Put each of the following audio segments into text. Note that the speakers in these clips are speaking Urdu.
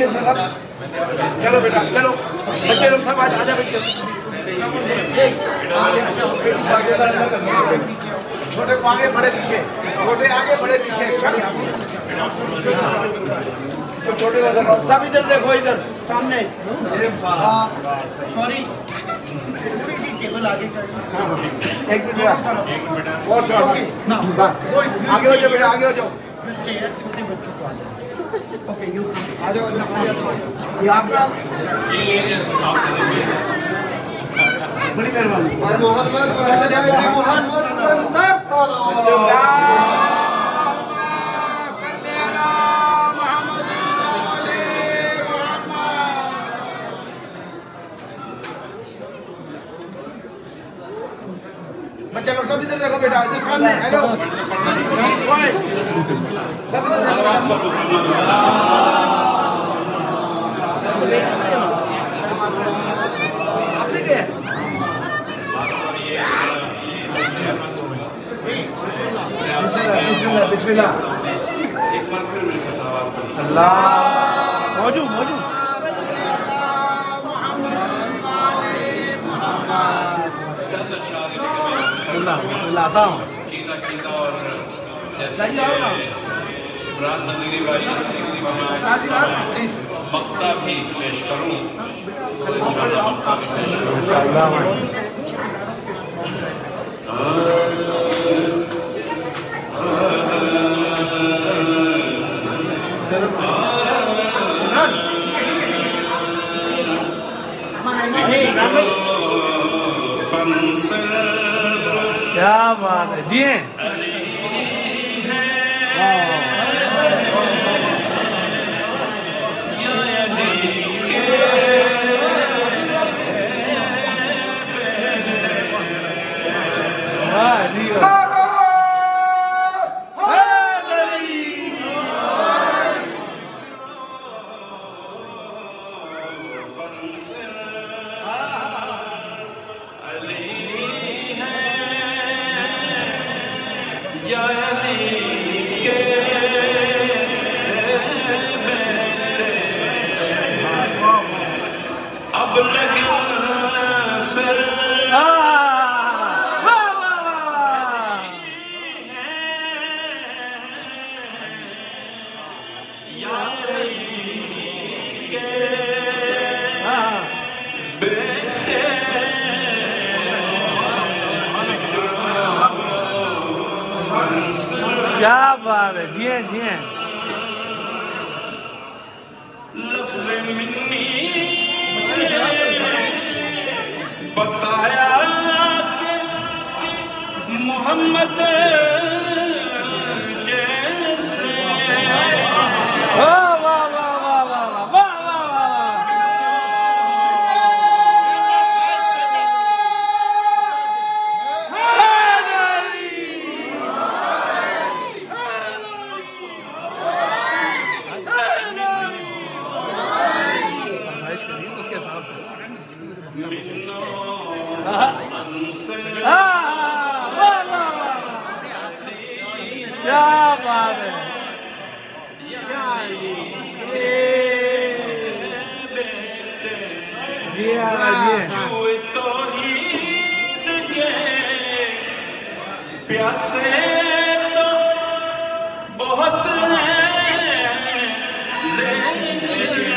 پیچھے سے سب چلو بیٹا چلو بچے لوگ سب آجا بیٹھے چھوٹے کو آگے بڑے پیچھے چھوٹے آگے بڑے پیچھے چھوٹے سب ادھر دیکھو ادھر سامنے سوری تھوڑی سی ٹیبل آگے ایک منٹ آگے ہو جاؤ بیٹا آگے ہو جاؤ چھوٹے بچوں کو اوکے یو آ جاؤ یہ آپ کا بڑی مہربانی بچے لوگ سب ادھر دیکھو بیٹا ادھر سامنے ہیلو بسم اللہ ایک بار پھر مل کے سوال کریں اللہ موجود چند اشعار اس کے میں اللہ آتا ہوں چیدہ چیدہ اور جیسے عمران نظیری بھائی مقطع بھی پیش کروں تو انشاءاللہ مقطع بھی پیش کروں کیا بات ہے جی ہیں کیا بات ہے جی ہیں جی ہیں لفظ منی بتایا کہ محمد جیسے کیا بات ہے توحید کے پیاسے تو بہت ہیں لیکن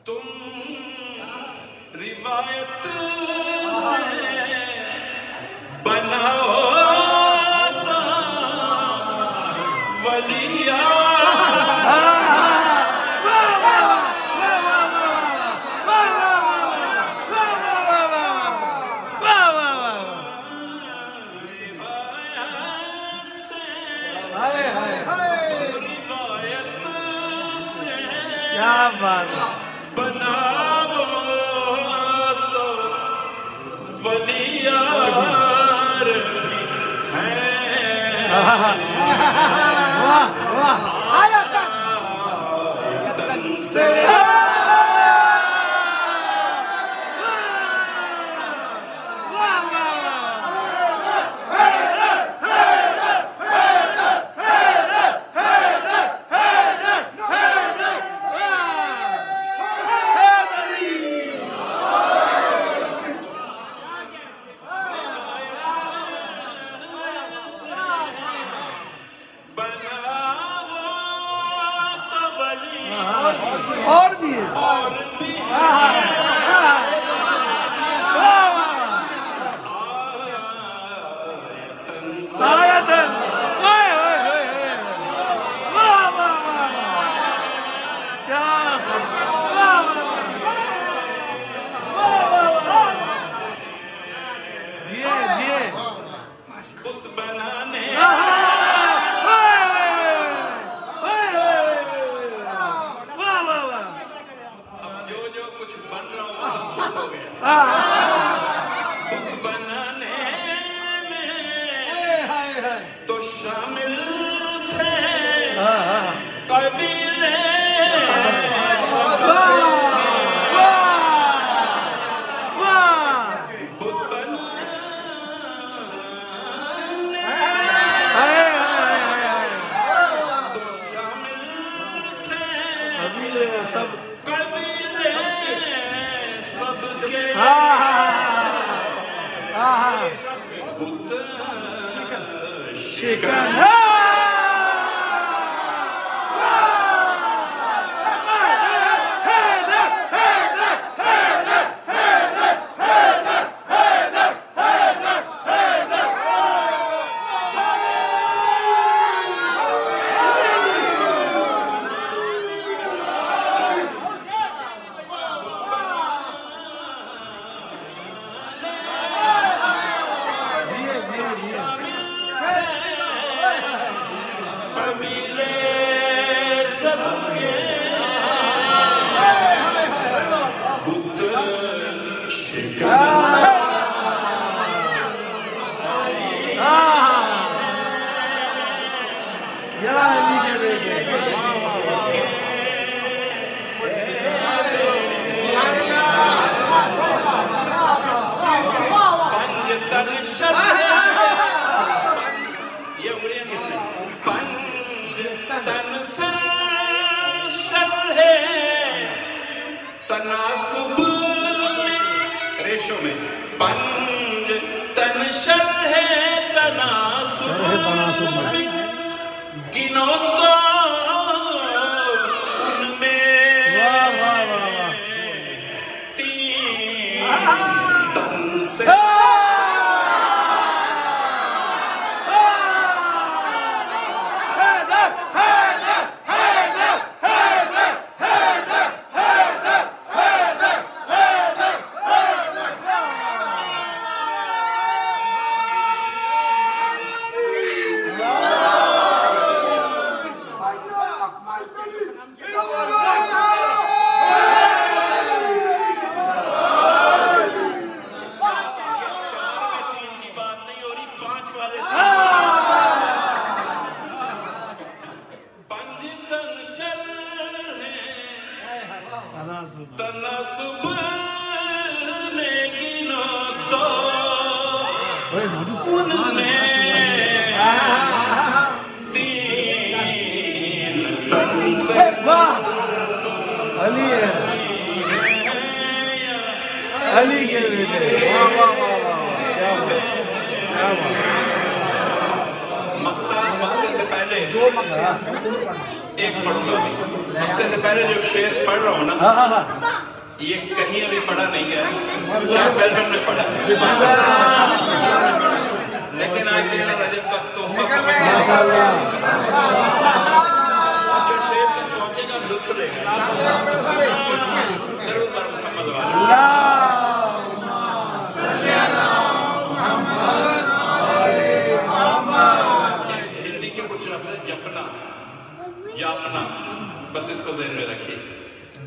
تم روایت سے بناؤ ولیہ کیا بات ہے بناو تو ولی یار ہیں واہ واہ تن سے اور بھی ہے سایتن واہ واہ واہ کیا جیے جیے بت بنانے جو جو کچھ بن رہا ہوں سب بت ہو گیا بت بنانے میں تو شامل تھے قبیلے سب بت بنانے تو شامل تھے سب قبیلے سب کے بت شکن قبیلے سب کے بت شکن یا علی کے بیٹے پنج تن شر یہ انگلیاں کتنے پنج تن شر ہے تناسب ریشو میں پنج تن شر ہے تناسب گنو تو ان میں تین تن سے تناسب میں گنو تو ان میں تین تن سے علی ہے علی کے بیٹے واہ واہ واہ واہ کیا بات کیا بات مقتے سے پہلے ایک پڑھوں گا مقتے سے پہلے جو شعر پڑھ رہا ہوں نا یہ کہیں ابھی پڑھا نہیں گیا شاید بیلبن میں پڑھا لیکن آج دینا رجب کا تحفہ سمجھ جو شعر تک پہنچے گا لطف لے گا ضرور بر محمد والا ہندی کے کچھ لفظ جپنا جاپنا بس اس کو ذہن میں رکھیے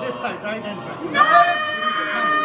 this side, right hand side. No!